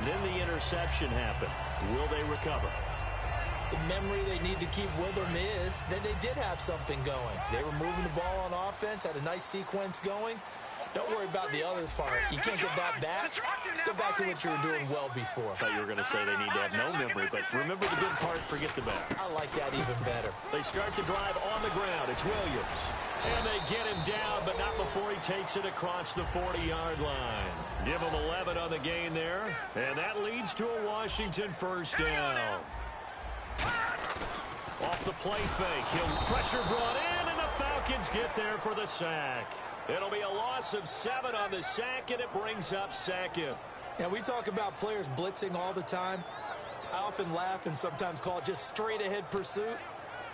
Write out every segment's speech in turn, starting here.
Then the interception happened. Will they recover? The memory they need to keep with them is that they did have something going. They were moving the ball on offense, had a nice sequence going. Don't worry about the other part. You can't get that back. Let's go back to what you were doing well before. I thought you were going to say they need to have no memory, but remember the good part, forget the bad. I like that even better. They start the drive on the ground. It's Williams. And they get him down, but not before he takes it across the 40-yard line. Give him 11 on the gain there, and that leads to a Washington first down. Off the play fake. Pressure brought in, and the Falcons get there for the sack. It'll be a loss of 7 on the sack, and it brings up second. Now, we talk about players blitzing all the time. I often laugh and sometimes call it just straight-ahead pursuit.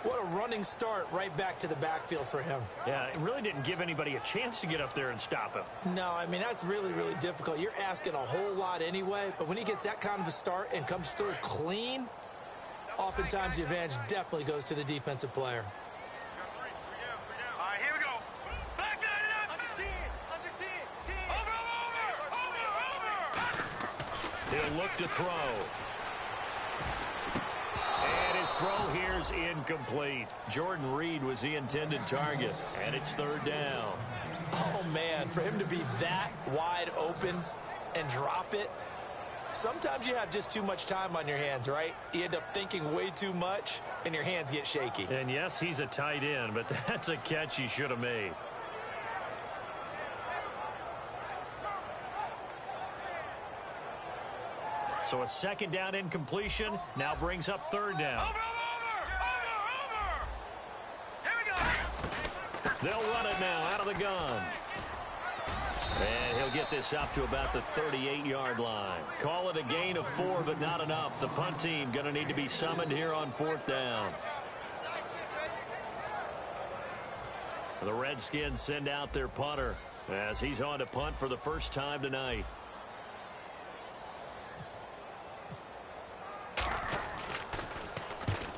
What a running start right back to the backfield for him. Yeah, it really didn't give anybody a chance to get up there and stop him. No, I mean, that's really, really difficult. You're asking a whole lot anyway, but when he gets that kind of a start and comes through clean, oftentimes the advantage definitely goes to the defensive player. All right, here we go. Back it up. Under 10. Under 10. 10. Over. He'll look to throw. And his throw here's incomplete. Jordan Reed was the intended target, and it's third down. Oh, man, for him to be that wide open and drop it, sometimes you have just too much time on your hands, right? You end up thinking way too much, and your hands get shaky. And, yes, he's a tight end, but that's a catch he should have made. So a second down incompletion now brings up third down. Over. Here we go. They'll run it now out of the gun. And he'll get this up to about the 38-yard line. Call it a gain of 4, but not enough. The punt team going to need to be summoned here on fourth down. The Redskins send out their punter as he's on to punt for the first time tonight.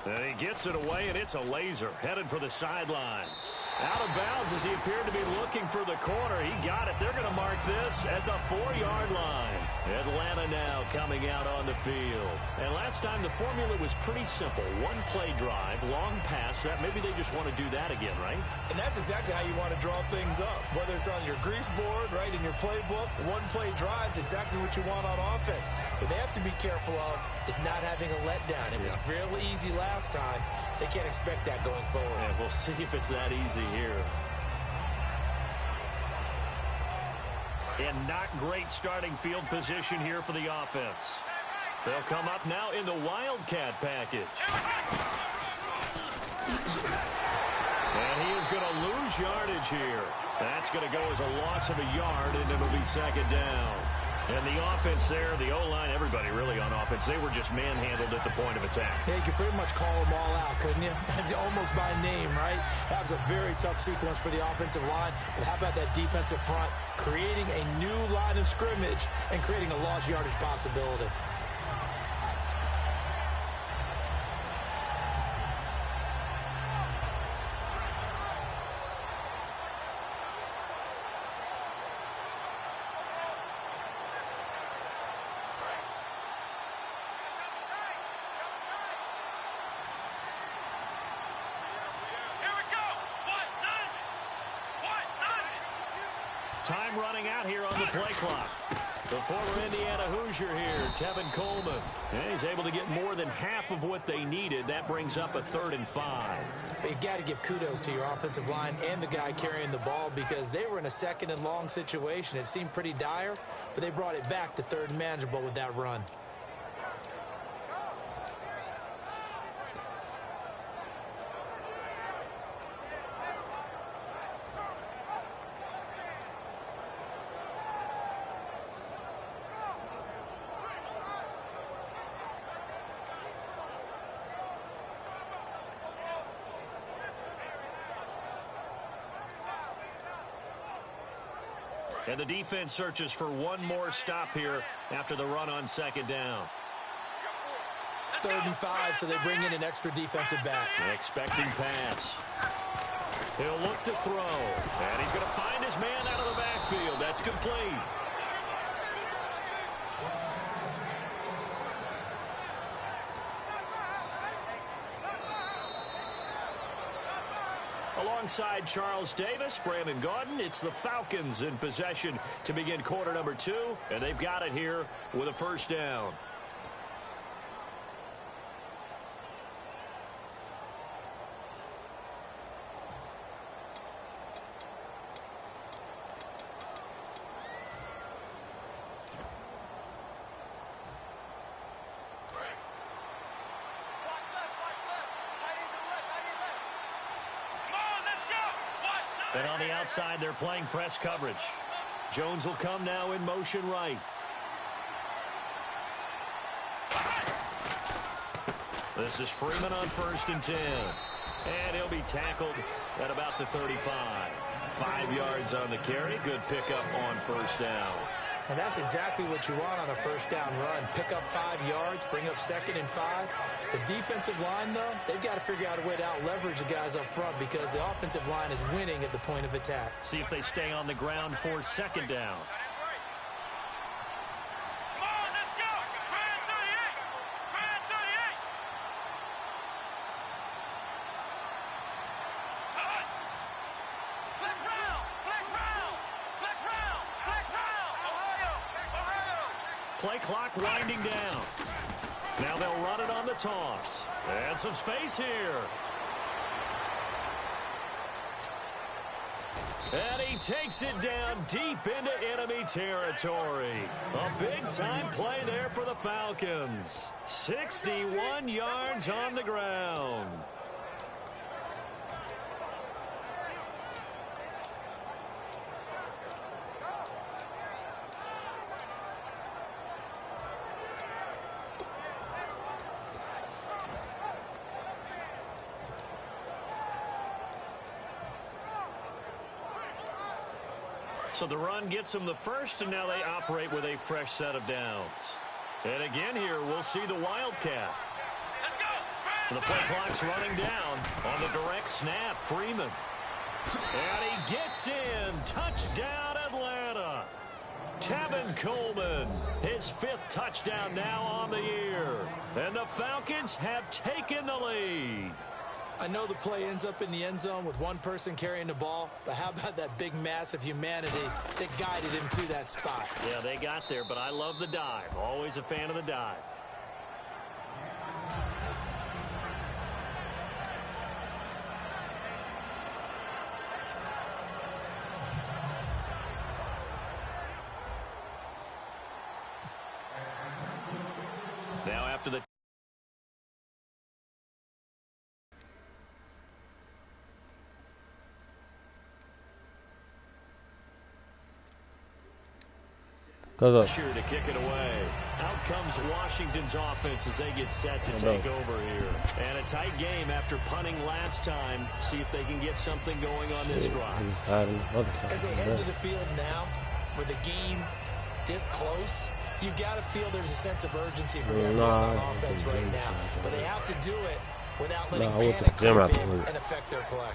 And he gets it away, and it's a laser headed for the sidelines. Out of bounds as he appeared to be looking for the corner. He got it. They're going to mark this at the 4-yard line. Atlanta now coming out on the field. And last time the formula was pretty simple. One play drive, long pass. That maybe they just want to do that again, right? And that's exactly how you want to draw things up. Whether it's on your grease board, right, in your playbook, one play drive is exactly what you want on offense. What they have to be careful of is not having a letdown. It was real easy last time. They can't expect that going forward. And we'll see if it's that easy here. And not great starting field position here for the offense. They'll come up now in the Wildcat package. And he is going to lose yardage here. That's going to go as a loss of a yard, and it'll be second down. And the offense there, the O-line, everybody really on offense, they were just manhandled at the point of attack. Yeah, you could pretty much call them all out, couldn't you? Almost by name, right? That was a very tough sequence for the offensive line. But how about that defensive front creating a new line of scrimmage and creating a lost yardage possibility? Time running out here on the play clock. The former Indiana Hoosier here, Tevin Coleman. And he's able to get more than half of what they needed. That brings up a 3rd and 5. You got to give kudos to your offensive line and the guy carrying the ball because they were in a second and long situation. It seemed pretty dire, but they brought it back to 3rd and manageable with that run. And the defense searches for one more stop here after the run on second down. 3rd and 5, so they bring in an extra defensive back. Expecting pass. He'll look to throw. And he's going to find his man out of the backfield. That's complete. Alongside Charles Davis, Brandon Gaudin, it's the Falcons in possession to begin quarter number 2, and they've got it here with a first down. And on the outside, they're playing press coverage. Jones will come now in motion right. This is Freeman on 1st and 10. And he'll be tackled at about the 35. 5 yards on the carry. Good pickup on first down. And that's exactly what you want on a first down run. Pick up 5 yards, bring up 2nd and 5. The defensive line, though, they've got to figure out a way to out-leverage the guys up front because the offensive line is winning at the point of attack. See if they stay on the ground for 2nd down. Play clock winding down. Now they'll run it on the toss. And some space here. And he takes it down deep into enemy territory. A big-time play there for the Falcons. 61 yards on the ground. So the run gets them the first, and now they operate with a fresh set of downs. And again here, we'll see the Wildcat. The play clock's running down on the direct snap. Freeman. And he gets in. Touchdown, Atlanta. Tevin Coleman, his 5th touchdown now on the year. And the Falcons have taken the lead. I know the play ends up in the end zone with one person carrying the ball, but how about that big mass of humanity that guided him to that spot? Yeah, they got there, but I love the dive. Always a fan of the dive. Now after the sure to kick it away. Out comes Washington's offense as they get set to take over here. And a tight game after punting last time. See if they can get something going on this drive. As they head to the field now, with the game this close, you've got to feel there's a sense of urgency for them on offense right now. But they have to do it without letting panic creep in and affect their play.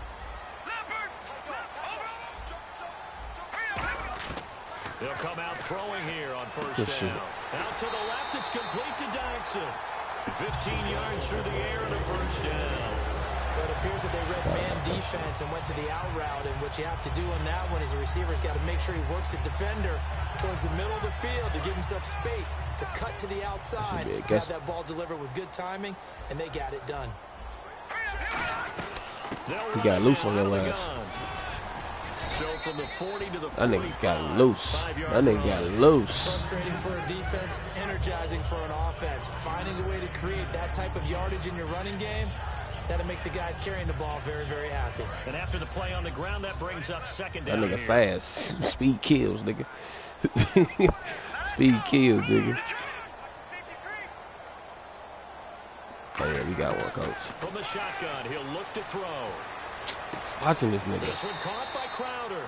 They'll come out throwing here on first down. Out to the left, it's complete to Dyson. 15 yards through the air and a first down. But it appears that they read man defense and went to the out route. And what you have to do on that one is the receiver's got to make sure he works the defender towards the middle of the field to give himself space to cut to the outside, have that ball delivered with good timing, and they got it done. He got loose on their last. So from the 40 to the 45, that nigga got loose. That nigga got loose. Frustrating for a defense, energizing for an offense. Finding a way to create that type of yardage in your running game, that'll make the guys carrying the ball very, very happy. And after the play on the ground, that brings up 2nd down. That nigga here. fast. Speed kills, nigga. Speed kills, nigga. Oh, yeah, we got one, coach. From the shotgun, he'll look to throw. Watching this nigga. This one caught by Crowder.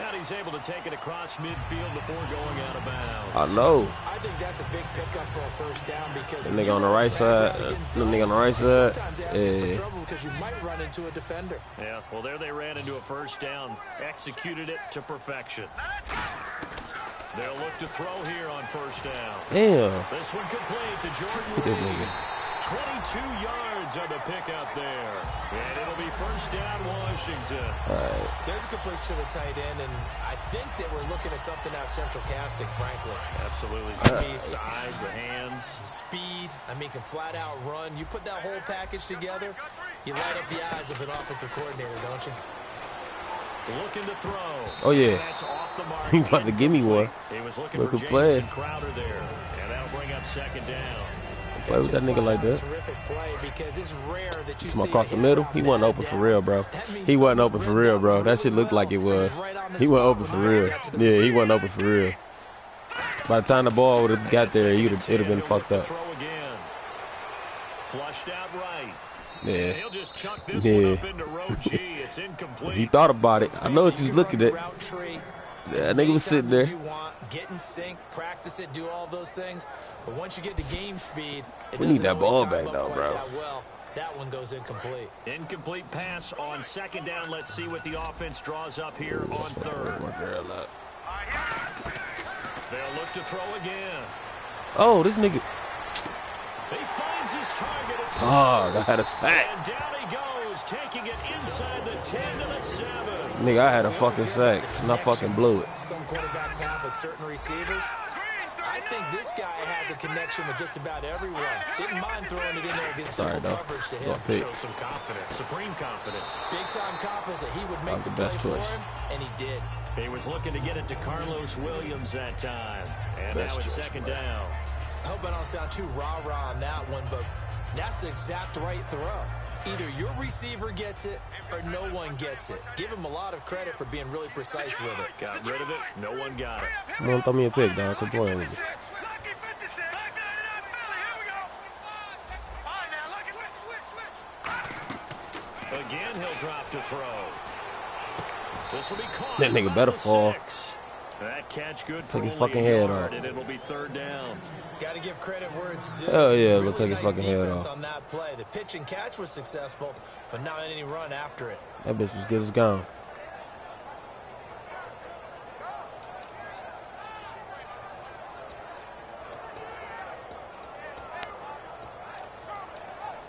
And he's able to take it across midfield before going out of bounds. I know. I think that's a big pickup for a first down because the nigga on the right side. The nigga on the right side. Yeah. Trouble because you might run into a defender. Yeah, well, there they ran into a first down. Executed it to perfection. They'll look to throw here on first down. Damn. This one complete to Jordan Look at this Reed. nigga. 22 yards yards on the pickup there. And it'll be first down, Washington. All right. There's a completion to the tight end, and I think they were looking at something out of central casting, frankly. Absolutely. Size, the hands. Speed. I mean, can flat out run. You put that whole package together, you light up the eyes of an offensive coordinator, don't you? Looking to throw. Oh, yeah. That's off the mark. He about to give me one. He was looking Look for who played. Jamison Crowder there. And that'll bring up second down. Play with that nigga like that. Terrific play because it's rare that you Come see across the middle. He wasn't open for real, bro. He wasn't open for real, bro. That shit looked like it was. He wasn't open for real. Yeah, he wasn't open for real. By the time the ball would have got there, it'd have been fucked up. Flushed out right. Yeah. He'll just chuck this one up into row G. It's incomplete. If you thought about it, I know what you was looking at. That nigga was sitting there. Get in sync, practice it, do all those things. But once you get to game speed, we need that ball back though, bro. Well, that one goes incomplete. Incomplete pass on second down. Let's see what the offense draws up here on third. They'll look to throw again. Oh, this nigga. He finds his target. It's I had a sack. And down he goes, taking it inside the 10 to the 7. Nigga, I had a fucking sack, and I fucking blew it. Some quarterbacks have with certain receivers. I think this guy has a connection with just about everyone. Didn't mind throwing it in there against double coverage to him. Show some confidence, supreme confidence. Big-time confidence that he would make the play for him, and he did. He was looking to get it to Carlos Williams that time. And now it's second down. I hope I don't sound too rah-rah on that one, but that's the exact right throw. Either your receiver gets it or no one gets it. Give him a lot of credit for being really precise with it. Got rid of it. No one got it. You want to throw me a pick, dog? Quit playing with me. Again, he'll drop to throw. This will be caught. That nigga better fall. That catch good for take his fucking head off. And it'll be third down. Got to give credit where it's due. Hell yeah, really we'll take his fucking head off. On that play. The pitch and catch was successful, but not any run after it. That bitch was good as gone.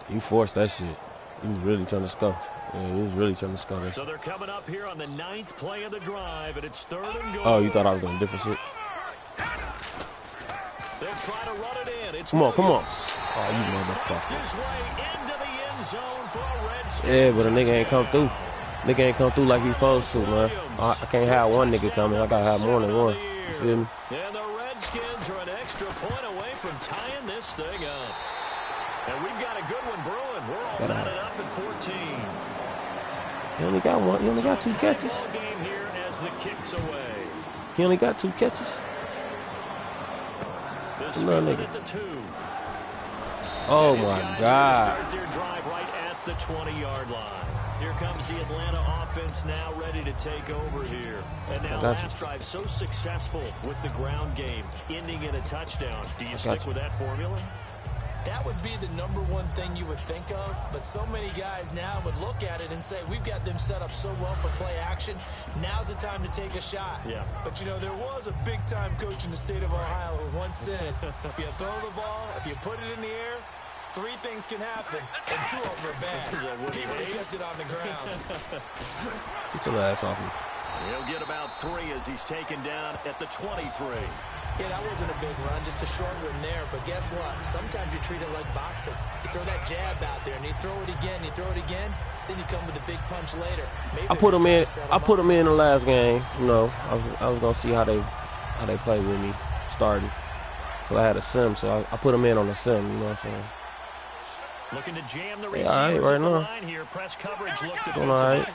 You forced that shit. You was really trying to score. Yeah, he was really trying to score. So they're coming up here on the 9th play of the drive, and it's third and goal. Oh, you thought I was doing different shit? They'll try to run it in. It's come on. Oh, you motherfucker. Yeah, but a nigga ain't come through. Nigga ain't come through like he supposed to, man. I can't have one nigga coming. I gotta have more than one. You feel me? And the Redskins are an extra point away from tying this thing up. And we've got a good one brewing. We're all knotted up at 14. He only got one. He only got 2 catches. Game here as the kicks away. He only got 2 catches. No nigga. Oh my God. Start their drive right at the 20-yard line. Here comes the Atlanta offense now ready to take over here. And now last drive so successful with the ground game, ending in a touchdown. Do you stick with that formula? That would be the #1 thing you would think of, but so many guys now would look at it and say, we've got them set up so well for play action. Now's the time to take a shot. Yeah. But, you know, there was a big-time coach in the state of Ohio who once said, if you throw the ball, if you put it in the air, 3 things can happen, and 2 of them are bad. He would have kept it on the ground. Get your ass off me. He'll get about 3 as he's taken down at the 23. Yeah, that wasn't a big run, just a short one there. But guess what? Sometimes you treat it like boxing. You throw that jab out there, and you throw it again, then you come with a big punch later. Maybe I put him in. I put him in the last game. You know, I was gonna see how they play with me starting. Cause I had a sim, so I put him in on the sim. You know what I'm saying? Looking to jam the receivers all right, right now. line here. Press coverage looked doing all right.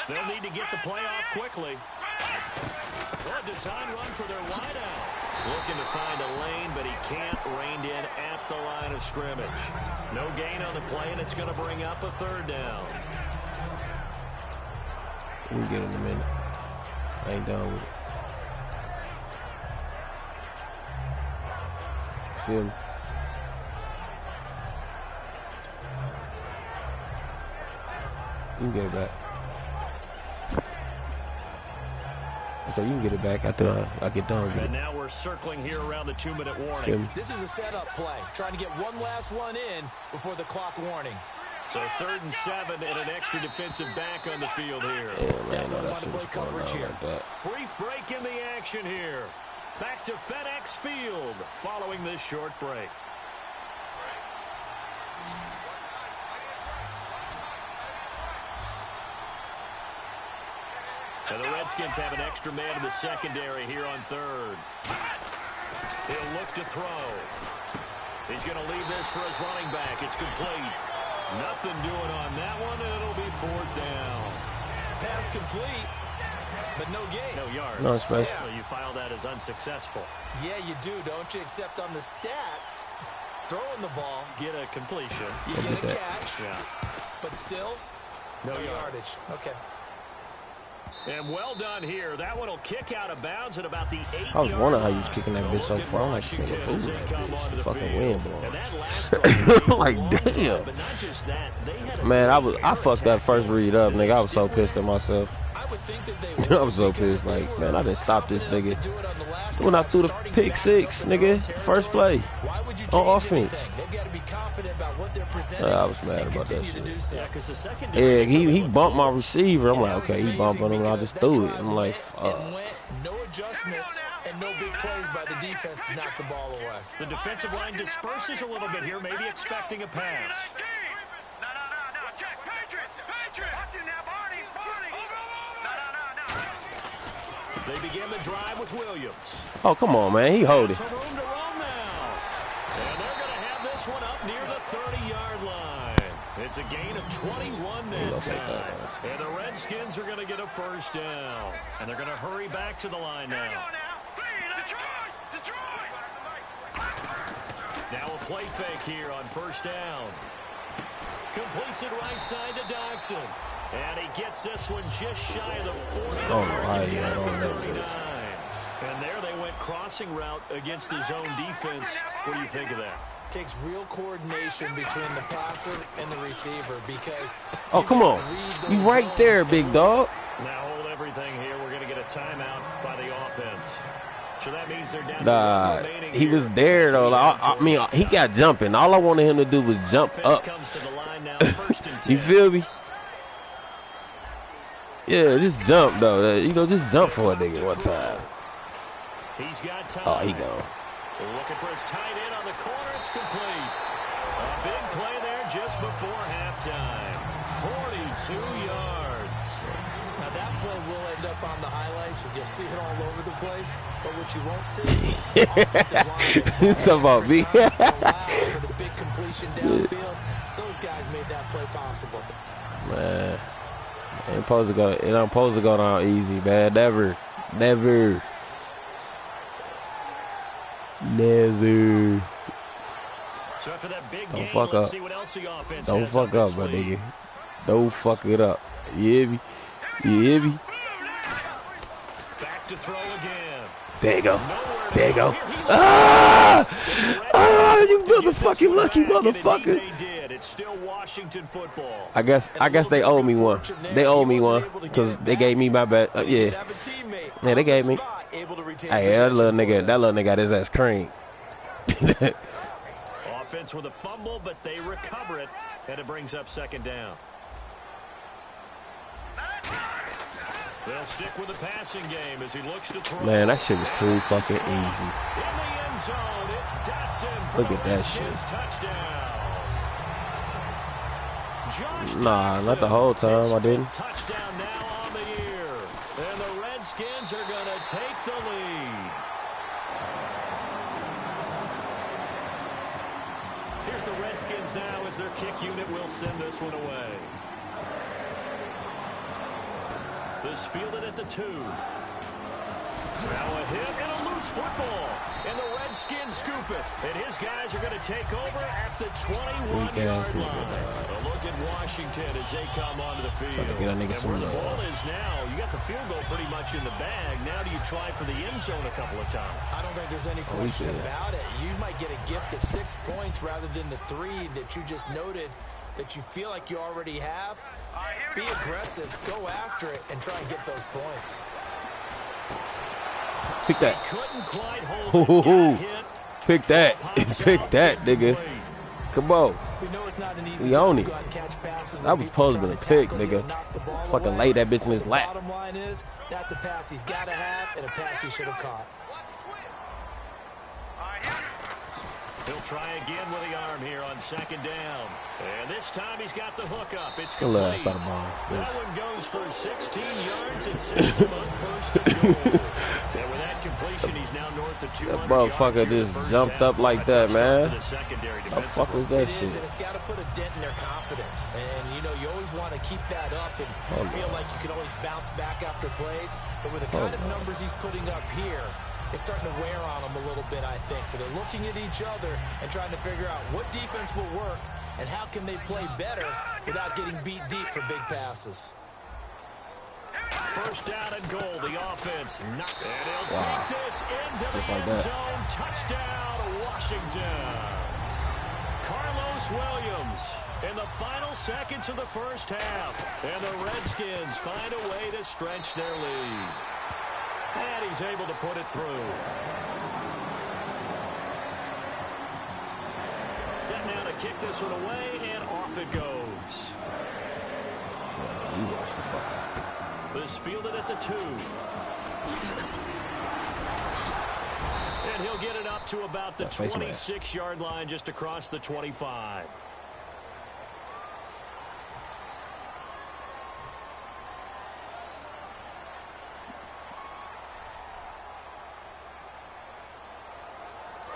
They'll need to get the play off quickly. Good design run for their wideout. Looking to find a lane, but he can't. Reined in at the line of scrimmage. No gain on the play, and it's going to bring up a third down. We can get in a minute. I ain't done with it. Feel me? You can get it back. So you can get it back after I get done with it. And now we're circling here around the 2-minute warning. This is a setup play, trying to get one last one in before the clock warning. So 3rd and 7 and an extra defensive back on the field here. Yeah, man, Definitely want to play coverage here. Like Brief break in the action here. Back to FedEx Field following this short break. And the Redskins have an extra man in the secondary here on 3rd. He'll look to throw. He's going to leave this for his running back. It's complete. Nothing doing on that one, and it'll be 4th down. Pass complete, but no gain. No yards. No special. So you file that as unsuccessful. Yeah, you do, don't you? Except on the stats, throwing the ball, Get a completion. you get a catch, Yeah. but still, No yardage. Okay. And well done here. That one will kick out of bounds at about the 8-yard line. I was wondering how you was kicking that bitch so far. I'm like, shit, the fool that bitch. The fucking wind And blowing. that last drive, Like, they were damn. long, but not just that, they had a Man, great I fucked that first read up, nigga. I was so Still pissed at myself. I would think that they I was so because pissed. they Like, were man, I didn't stop this confident nigga. to do it on the last When I drive, threw the starting pick back 6, in their own nigga, first play Why would you on change offense. anything? They've got to be confident about what they're presenting. I was mad and about that continue to shit. do so. Yeah, because the secondary... Yeah, he bumped my receiver. I'm like, okay, he bumping him, and I just threw it. I'm like, and went, no adjustments and no big plays by the defense to knock the ball away. The defensive line disperses a little bit here, maybe expecting a pass. No, check. Patriots. Watch it now, Barney. No. They begin the drive with Williams. oh, come on, man. He hold it. Some room to roam now. And they're going to have this one up near the 30-yard line. It's a gain of 21 that time. And the Redskins are going to get a first down. And they're going to hurry back to the line now. Detroit. Now a play fake here on first down. Completes it right side to Dodson. And he gets this one just shy of the 40. Oh, I down don't to know 39. this. And there they went crossing route against his own defense. What do you think of that? Takes real coordination between the passer and the receiver because... Oh, come on. You right there, big dog. Now hold everything here. We're going to get a timeout by the offense. So that means they're down Nah, to 1 remaining he here. was there, though. Like, I mean, he got jumping. All I wanted him to do was jump Offense up. comes to the line now, 1st and 10. You feel me? Yeah, just jump, though. You know, just jump for a nigga one time. He's got time. Oh, he gone. Looking for his tight end on the corner. It's complete. A big play there just before halftime. 42 yards. Now that play will end up on the highlights, and you'll see it all over the place. But what you won't see, the offensive line It's about me. for the big completion downfield. Those guys made that play possible. Man, it ain't supposed to go down easy, man. Never. So after that big Don't game, fuck let's up. see what else the offense Don't has fuck their up, my sleeve. nigga. Don't fuck it up. You hear me? You hear me? Back to throw again. There you go. Nowhere to There you go. Here he Ah! Ah, you motherfucking lucky back, and motherfucker. indeed they did. It's still Washington football. I guess they owe me one. They owe me one because they gave me my bet. Yeah. Yeah, they gave me. Hey, that little nigga got his ass creamed. Offense with a fumble, but they recover it, and it brings up 2nd down. They'll stick with the passing game as he looks to throw. Man, that shit was too fucking easy. In the end zone, it's Dotson for Look at the that shit. Redskins touchdown. Josh Nah, Dotson, not the whole time, his I didn't. 5th touchdown now on the year. And the Redskins are going to take the lead. Here's the Redskins now as their kick unit will send this one away. This fielded at the 2. Now a hit and a loose football. And the Redskins scoop it. And his guys are going to take over at the 21-yard line. A look at Washington as they come onto the field. And where the ball is now, you got the field goal pretty much in the bag. Now do you try for the end zone a couple of times? I don't think there's any question about it. You might get a gift of 6 points rather than the 3 that you just noted that you feel like you already have. Be aggressive, go after it, and try and get those points. Pick that. Couldn't quite hold it. Pick that. Pick that, nigga. Come on. We own it. That was supposed to be a pick, nigga. Fucking lay that bitch in his lap. Bottom line is, that's a pass he's got to have and a pass he should have caught. He'll try again with the arm here on second down. And this time he's got the hook up. It's complete. That one goes for 16 yards and sets him up first and goal. And with that completion, he's now north of 200 that motherfucker just jumped up like that, man. The fuck was that shit? It's got to put a dent in their confidence. And, you know, you always want to keep that up and feel like you can always bounce back after plays. But with the kind of numbers he's putting up here, it's starting to wear on them a little bit, I think. So they're looking at each other and trying to figure out what defense will work and how can they play better without getting beat deep for big passes. First down and goal, the offense. And he'll take this into the end zone. Touchdown, Washington. Carlos Williams in the final seconds of the first half. And the Redskins find a way to stretch their lead. And he's able to put it through. Set now to kick this one away, and off it goes. This fielded at the 2. And he'll get it up to about the 26-yard line, just across the 25.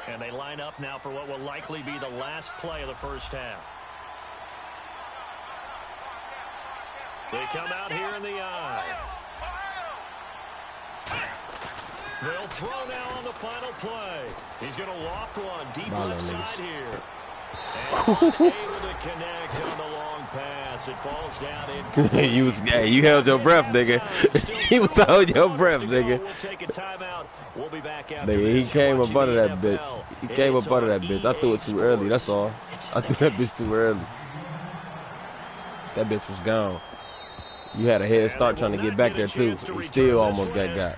And they line up now for what will likely be the last play of the first half. They come out here in the eye. They'll throw now on the final play. He's going to loft one deep left side here. And unable to connect on the long pass. It falls down in. you held your breath, nigga. You was holding your breath, nigga. We'll take a timeout. We'll be back after nigga, he came up under that bitch. He came up under that bitch. I threw it too early, that's all. I threw that bitch too early. That bitch was gone. You had a head start trying to get back there, too. You still almost got.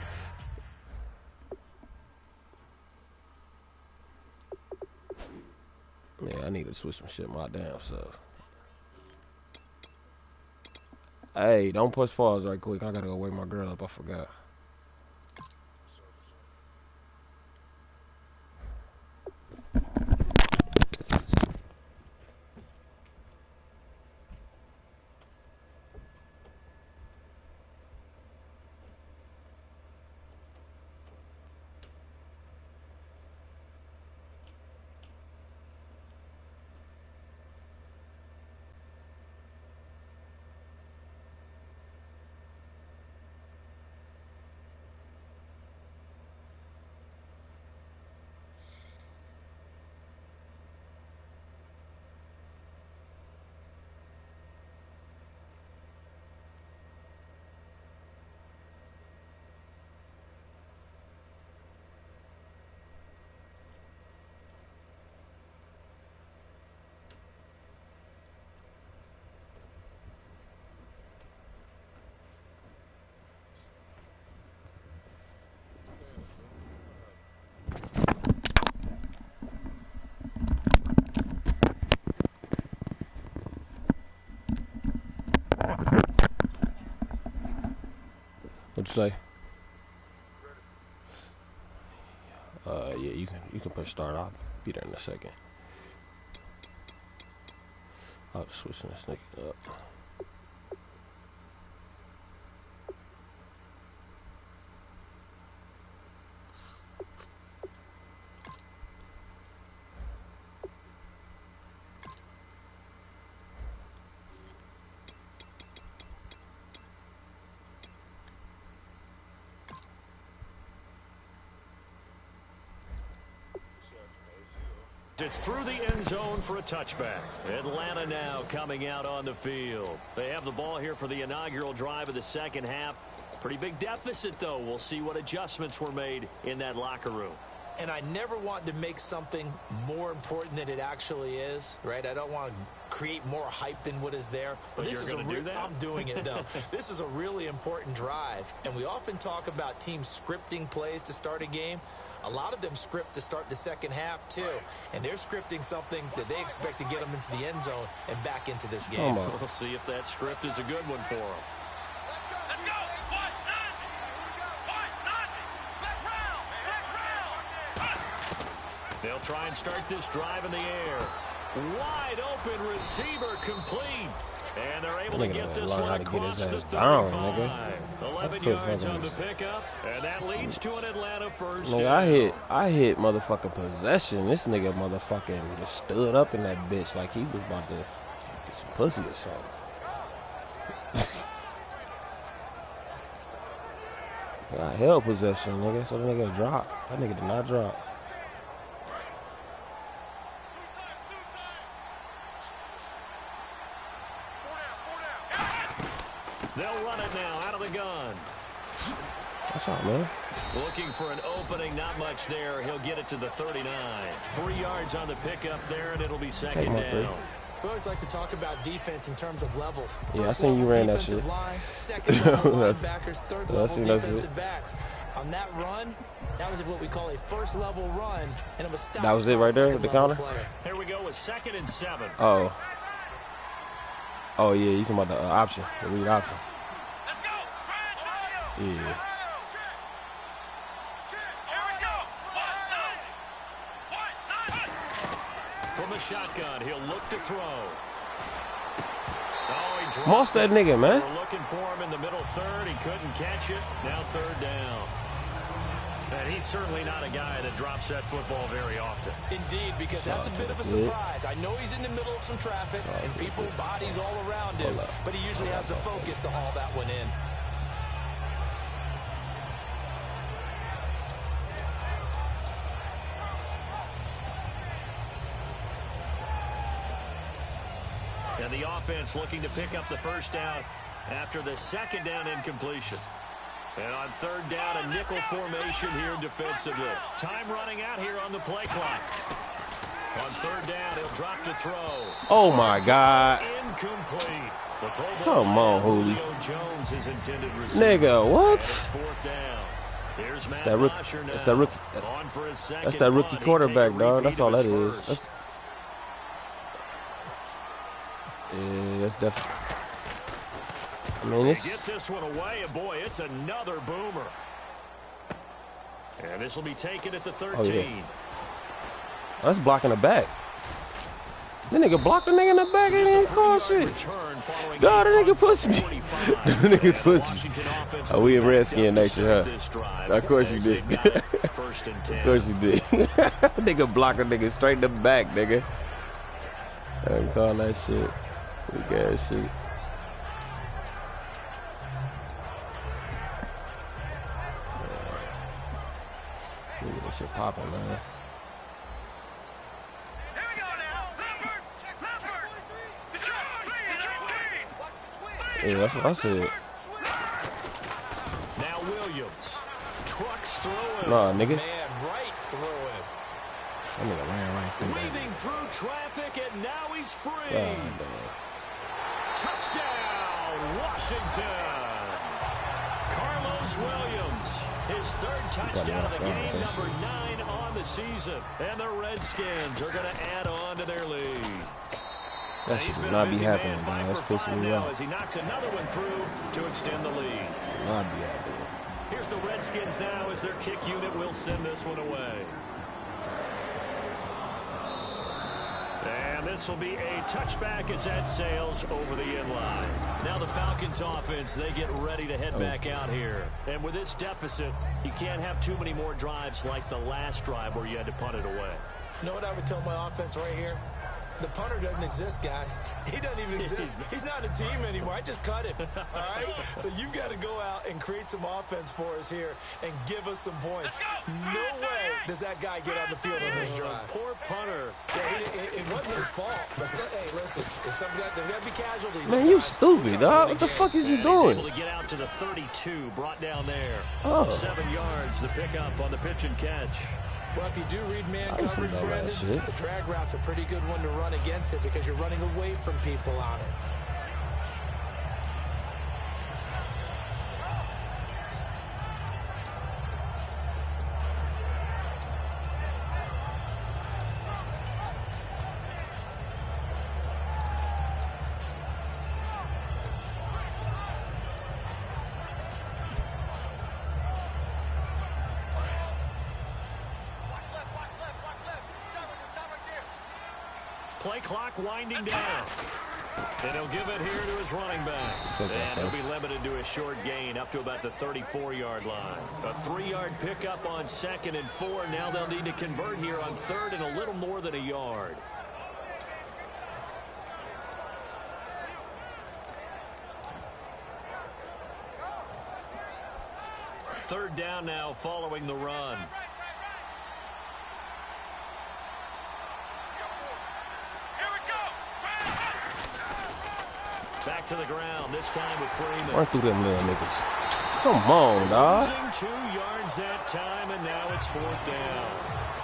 Yeah, I need to switch some shit my damn self. Hey, don't push pause right quick. I gotta go wake my girl up. I forgot. What'd you say? Yeah, you can push start. I'll be there in a second. I'll switch this nigga up. It's through the end zone for a touchback. Atlanta now coming out on the field. They have the ball here for the inaugural drive of the second half. Pretty big deficit, though. We'll see what adjustments were made in that locker room. And I never want to make something more important than it actually is, right? I don't want to create more hype than what is there. But this is I'm doing it, though. This is a really important drive. And we often talk about teams scripting plays to start a game. A lot of them script to start the second half, too. And they're scripting something that they expect to get them into the end zone and back into this game. We'll see if that script is a good one for them. Let's go. They'll try and start this drive in the air. Wide open receiver complete. And they're able to get this one across the 35. 11 yards on the pickup. And that leads to an Atlanta first down. I hit motherfucking possession. This nigga motherfucking just stood up in that bitch like he was about to get some pussy or something. I held possession, nigga, so the nigga dropped. That nigga did not drop. They'll run it now out of the gun. What's up, man? Looking for an opening, not much there. He'll get it to the 39. 3 yards on the pickup there, and it'll be second down. We always like to talk about defense in terms of levels. Yeah, I seen you ran that shit. Line, second level linebackers, third level defensive backs. On that run, that was what we call a first level run, and it was stopped. That was it right there with the counter? Here we go with 2nd and 7. Oh, yeah, you talking about the option, the read option. Let's go. Yeah. Here we go. From the shotgun, he'll look to throw. Oh, he dropped Moss that nigga, man. We're looking for him in the middle third. He couldn't catch it. Now 3rd down. And he's certainly not a guy that drops that football very often. Indeed, because that's a bit of a surprise. I know he's in the middle of some traffic and people, bodies all around him, but he usually has the focus to haul that one in. And the offense looking to pick up the first down after the 2nd down incompletion. And on 3rd down, a nickel formation here defensively. Time running out here on the play clock. On 3rd down, he'll drop to throw. Oh, my God. Incomplete. Come on, Julio. Jones is intended receiver. Nigga, what? It's 4th down. Here's Matt That's that rookie quarterback, dog. That's all that is. Yeah, that's definitely. I mean, he gets this one away, and boy, it's another boomer. And this will be taken at the 13. Oh, yeah. That's blocking the back. That nigga blocked the nigga in the back and he didn't call shit. God, that nigga pushed me. That nigga pushed me. Oh, we in Redskin Nation, huh? Of course you did. Of course you did. Nigga blocked a nigga straight in the back, nigga. I ain't calling that shit. Weak ass shit. Look at this shit popping, man. Yeah, that's what I said. Now Williams. Trucks through him. Nah, nigga. Man, right through him. That nigga ran right through that. Weaving through traffic, and now he's free. God, Touchdown, Washington. Carlos Williams, his 3rd touchdown of the game, number 9 on the season. And the Redskins are going to add on to their lead. That should not be happening, man. That's pissing me off. As he knocks another one through to extend the lead. Not be happening. Here's the Redskins now as their kick unit will send this one away. And this will be a touchback as that sails over the end line. Now the Falcons offense, they get ready to head back out here. And with this deficit, you can't have too many more drives like the last drive where you had to punt it away. You know what I would tell my offense right here? The punter doesn't exist, guys. He doesn't even exist. He's not a team anymore. I just cut him, all right? So you've got to go out and create some offense for us here and give us some points. No way does that guy get on the field on this drive. Poor punter. Yeah, it wasn't his fault. But hey, listen, there's got to be casualties. Man, you stupid, dog. What the fuck is you doing? He's able to get out to the 32, brought down there. Oh. 7 yards, the pickup on the pitch and catch. Well, if you do read man coverage, Brandon, the drag route's a pretty good one to run against it because you're running away from people on it. Play clock winding down. And he'll give it here to his running back. And he'll be limited to a short gain up to about the 34-yard line. A 3-yard pickup on 2nd and 4. Now they'll need to convert here on 3rd and a little more than a yard. Third down now following the run. Back to the ground, this time with Freeman. Run through them little niggas. Come on, dog. Losing 2 yards that time, and now it's 4th down.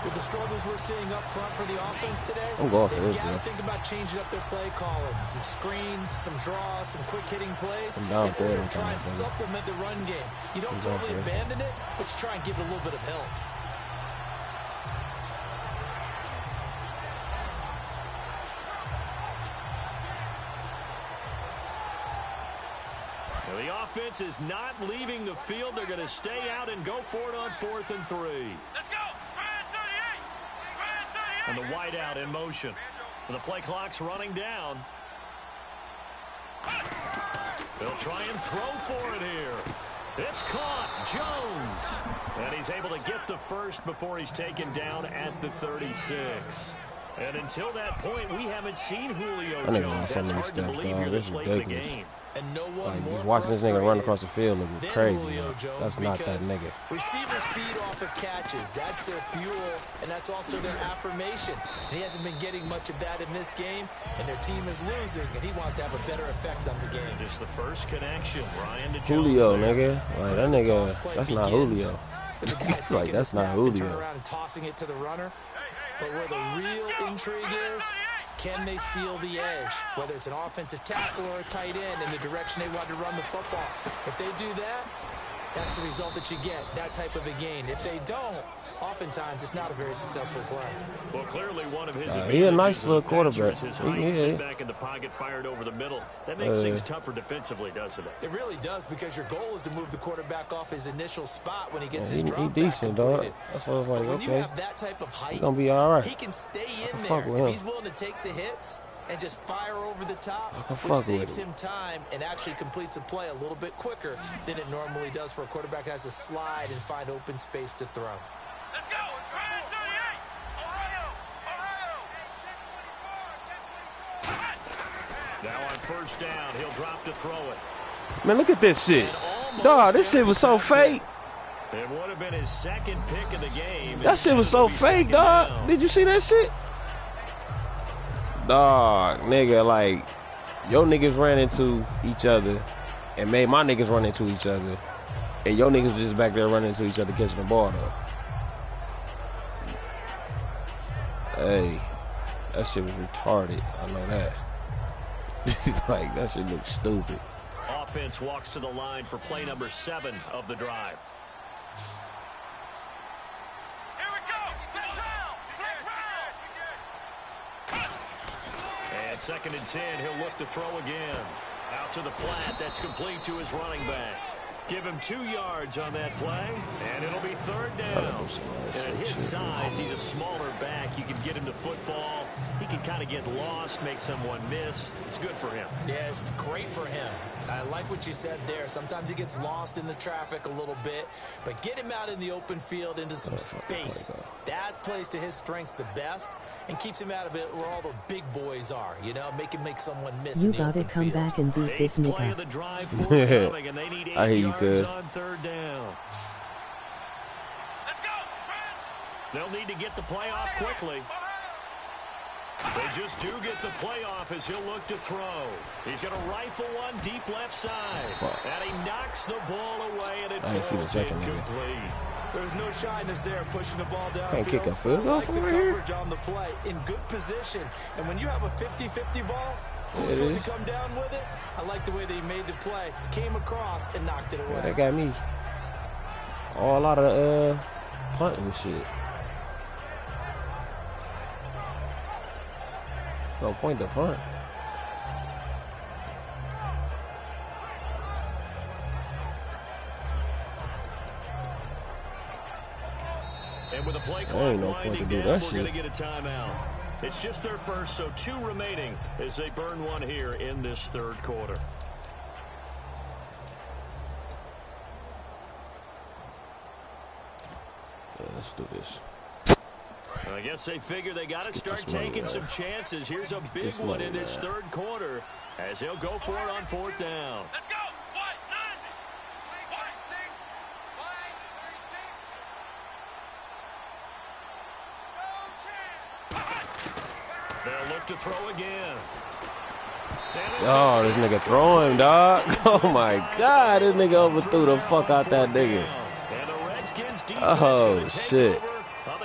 With the struggles we're seeing up front for the offense today, I'm going for this, got to man. think about changing up their play calling. Some screens, some draws, some quick-hitting plays. I'm down in order there. to try and supplement the run game. You don't totally abandon it, but you try and give it a little bit of help. Well, the offense is not leaving the field. They're going to stay out and go for it on 4th and 3. Let's go. And the wideout in motion. And the play clock's running down. They'll try and throw for it here. It's caught. Jones. And he's able to get the first before he's taken down at the 36. And until that point, we haven't seen Julio Jones. That's hard to believe here this late in the game. And no one Like, more just watching this nigga run across the field looking crazy. That's not that nigga. Receivers feed off of catches. That's their fuel, and that's also their affirmation. And he hasn't been getting much of that in this game, and their team is losing, and he wants to have a better effect on the game. Just the first connection, Ryan to Jones. Julio, nigga. Like, that nigga, that's not Julio. Like, that's not Julio. Turn around and tossing it to the runner. But where the real intrigue is, can they seal the edge? Whether it's an offensive tackle or a tight end in the direction they want to run the football. If they do that, that's the result that you get, that type of a gain. If they don't, oftentimes it's not a very successful play. Well, clearly one of his he a nice little quarterback. His height, sit back in the pocket, fired over the middle. That makes things tougher defensively, doesn't it? It really does, because your goal is to move the quarterback off his initial spot when he gets Yeah, his drop he decent, dog. That's what I was like, when okay. you have that type of height, He's gonna be all right. he can stay in fuck there. with If him. he's willing to take the hits and just fire over the top, I can which fuck with saves him. him time and actually completes a play a little bit quicker than it normally does for a quarterback who has to slide and find open space to throw. Let's go. Brandon 38. Ohio. Now on first down, he'll drop to throw it. Man, look at this shit. Dog, this shit was so fake. It would have been his second pick of the game. That shit was so fake, dog. Did you see that shit? Dog, nigga, like, your niggas ran into each other and made my niggas run into each other. And your niggas just back there running into each other catching the ball, though. Hey, that shit was retarded. I know that. Like, that shit looks stupid. Offense walks to the line for play number 7 of the drive. Here we go. And 2nd and 10, he'll look to throw again. Out to the flat, that's complete to his running back. Give him 2 yards on that play, and it'll be 3rd down. And at his size, he's a smaller back. You can get him to football. He can kind of get lost, make someone miss. It's good for him. Yeah, it's great for him. I like what you said there. Sometimes he gets lost in the traffic a little bit, but get him out in the open field into some space. That plays to his strengths the best and keeps him out of it where all the big boys are, you know, make someone miss in the open field. You gotta come back and beat this nigga. I hear you, cuz. On third down. They'll need to get the play off quickly. They just do get the playoff as he'll look to throw. He's going to rifle one deep left side. And he knocks the ball away, and it falls incomplete. There's no shyness there pushing the ball down. Can't kick a field goal from right here. On the play, in good position. And when you have a 50-50 ball, who's going to come down with it? I like the way they made the play. Came across and knocked it away. Yeah, they got me. A lot of punting shit. No point to punt. And with a play clock winding down, we're going to get a timeout. It's just their first, so 2 remaining as they burn one here in this third quarter. Yeah, let's do this. I guess they figure they got to start taking some chances. Here's a big one in this third quarter as he'll go for it on 4th down. Let's go. 1-9. They'll look to throw again. Oh, this nigga throwing, dog. Oh my God, this nigga overthrew the fuck out that nigga. Oh shit.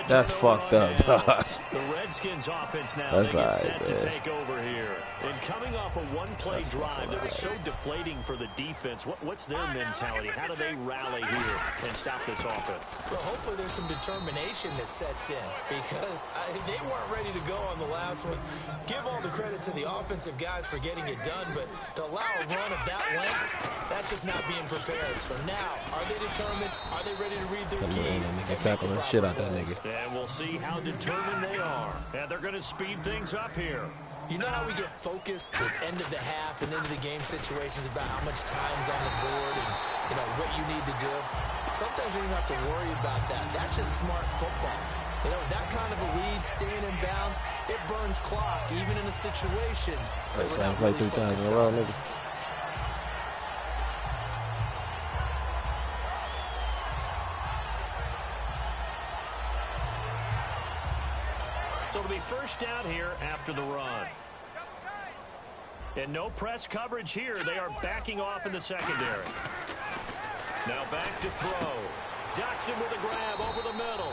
That's fucked up, dog. The Redskins offense now get set to take over here. And coming off a one-play drive that was so deflating for the defense, what's their mentality? How do they rally here and stop this offense? Well, hopefully there's some determination that sets in because they weren't ready to go on the last one. Give all the credit to the offensive guys for getting it done, but to allow a run of that length, that's just not being prepared. So now, are they determined? Are they ready to read their keys? They're tackling the shit out that nigga. And we'll see how determined they are. And they're going to speed things up here. You know how we get focused at the end of the half and into the game situations about how much time's on the board and, you know, what you need to do? Sometimes you don't have to worry about that. That's just smart football. You know, that kind of a lead, staying in bounds, it burns clock, even in a situation. That's like play 3 times in a row, nigga. So it'll be first down here after the run. And no press coverage here. They are backing off in the secondary. Now back to throw. Dotson with a grab over the middle.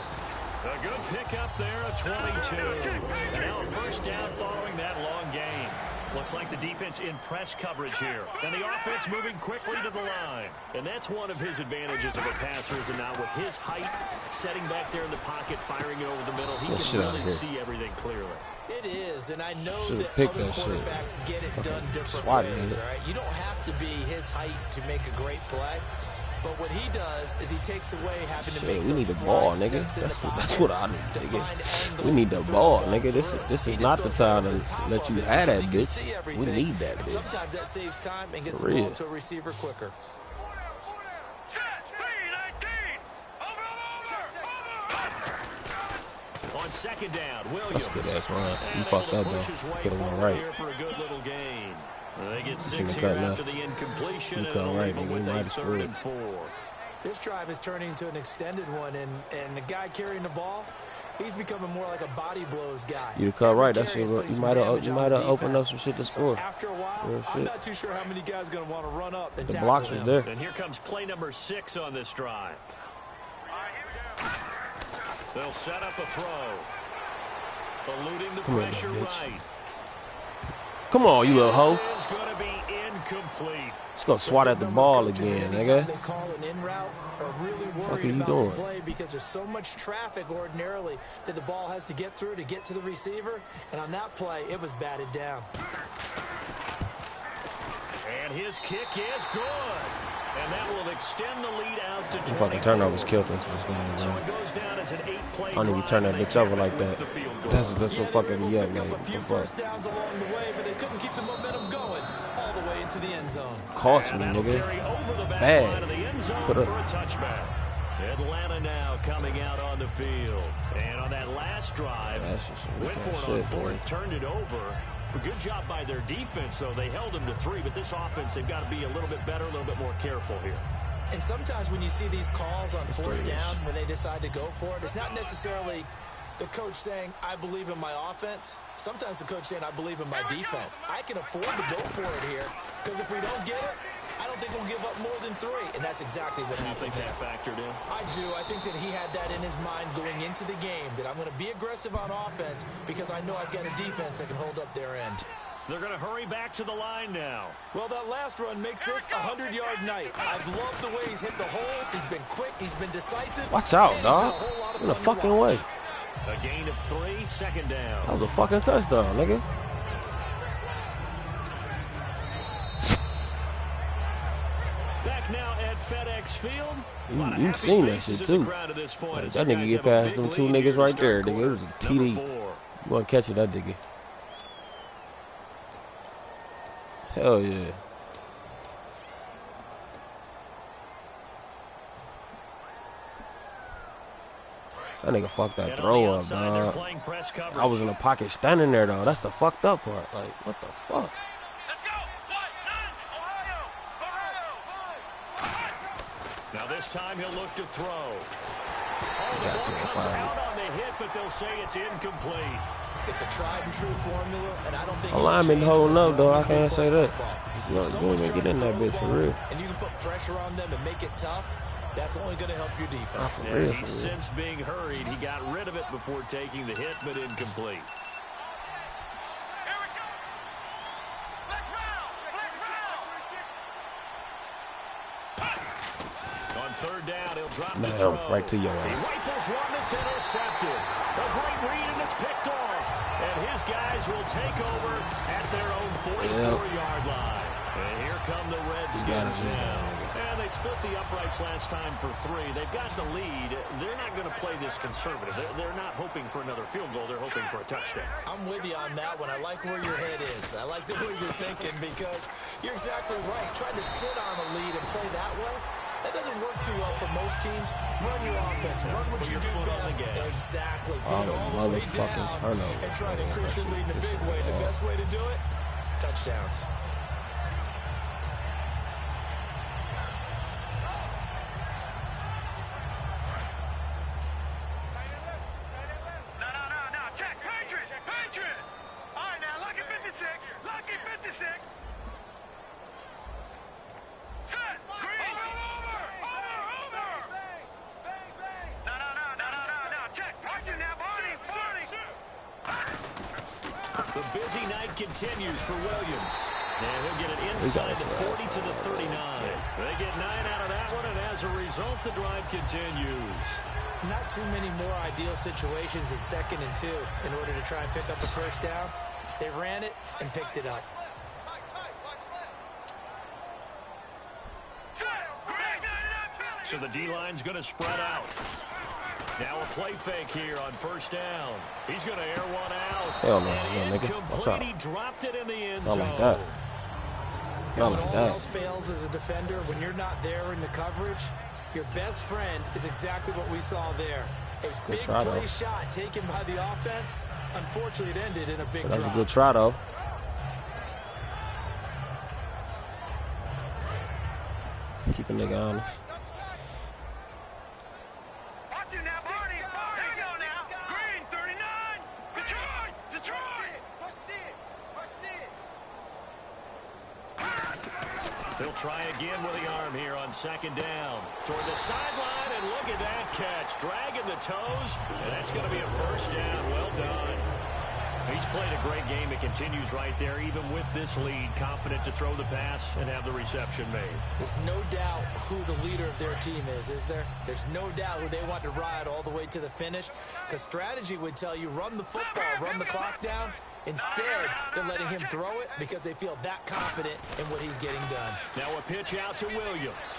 A good pickup there, a 22. And now a first down following that long gain. Looks like the defense in press coverage here. And the offense moving quickly to the line. And that's one of his advantages of a passer, is now with his height, setting back there in the pocket, firing it over the middle. He can really see everything clearly. It is, and I know that other quarterbacks get it done different ways, all right? You don't have to be his height to make a great play. But what he does is he takes away having to make we need the ball, nigga. That's what I need, nigga. We need the ball, nigga. This is not the time to let you have that bitch. We need that bitch. Sometimes that saves time and gets the ball to a receiver quicker. On second down, Williams. That's good ass run. You fucked up though. Get him on right. For a good little gain. They get 6 here after the incompletion, and it'll leave them with a 3rd and 4. This drive is turning into an extended one, and the guy carrying the ball, he's becoming more like a body blows guy. You cut right. That's what you might have opened up some shit to score. After a while, I'm not too sure how many guys are going to want to run up and the tackle blocks him. was there. And here comes play number 6 on this drive. They'll set up a throw. Eluding the pressure right. Come on, you little hoe. This is going to be incomplete. Let's go swat at the ball again, nigga. They call an in route are really worried about the play because there's so much traffic ordinarily that the ball has to get through to get to the receiver. And on that play, it was batted down. And his kick is good. And that will extend the lead out to 24. Fucking turnovers killed us. So it goes down as an 8-play I don't even turn that bitch over like that. That's what fucking me up, man. A few first downs along the way, but they couldn't keep the momentum going all the way way into the end zone. Cost me, nigga. Bad. Put up. Atlanta now coming out on the field. And on that last drive, went for it on fourth, turned it over. Good job by their defense, though. They held them to 3, but this offense, they've got to be a little bit better, a little bit more careful here. And sometimes when you see these calls on fourth down, when they decide to go for it, it's not necessarily the coach saying, I believe in my offense. Sometimes the coach saying, I believe in my defense. I can afford to go for it here, because if we don't get it, I don't think we'll give up more than 3. And that's exactly what happened. Do you think that factored in? I do. I think that he had that in his mind going into the game, that I'm going to be aggressive on offense because I know I've got a defense that can hold up their end. They're going to hurry back to the line now. Well, that last run makes this a 100-yard night. I've loved the way he's hit the holes. He's been quick. He's been decisive. Watch out, dog. In the fucking way. A gain of 3, second down. That was a fucking touchdown, nigga. Back now at FedEx Field. You seen that shit too. Like, that nigga get past them 2 niggas right there, nigga. It was a TD. You want to catch it, that nigga. Hell yeah. That nigga fucked that throw up, dog. I was in the pocket standing there, though. That's the fucked up part. Like, what the fuck? Now this time he'll look to throw. Oh, the ball comes out on the hit, but they'll say it's incomplete. It's a tried and true formula, and I don't think a lineman holding up, though. I can't say that. You ain't get in that bitch for real. And you can put pressure on them and make it tough. That's only going to help your defense. And he's since being hurried. He got rid of it before taking the hit, but incomplete. On third down, he'll drop the throw. Right to your ass. He rifles one that's intercepted. A great read, and it's picked off. And his guys will take over at their own 44-yard line. And here come the Redskins now. And they split the uprights last time for 3. They've got the lead. They're not going to play this conservative. They're not hoping for another field goal. They're hoping for a touchdown. I'm with you on that one. I like where your head is. I like the way you're thinking because you're exactly right. Trying to sit on a lead and play that way, that doesn't work too well for most teams. Run your offense. Run what you do best. Exactly. Put it all the way down and try to increase your lead in a big way. The best way to do it, touchdowns. Continues for Williams. And he'll get it inside the 40 to the 39. They get 9 out of that one, and as a result, the drive continues. Not too many more ideal situations in 2nd and 2 in order to try and pick up a first down. They ran it and picked it up. So the D-line's going to spread out. Now a play fake here on first down. He's going to air one out. Hell no, nigga. He dropped it in the end zone. Not like that. Not like that. When all else fails as a defender, when you're not there in the coverage, your best friend is exactly what we saw there. A big play shot taken by the offense. Unfortunately, it ended in a big drop. That's a good try, though. Keep a nigga honest. They'll try again with the arm here on 2nd down. Toward the sideline, and look at that catch. Dragging the toes, and that's going to be a first down. Well done. He's played a great game. It continues right there, even with this lead. Confident to throw the pass and have the reception made. There's no doubt who the leader of their team is there? There's no doubt who they want to ride all the way to the finish. Because strategy would tell you, run the football, run the clock down. Instead, they're letting him throw it because they feel that confident in what he's getting done. Now a pitch out to Williams.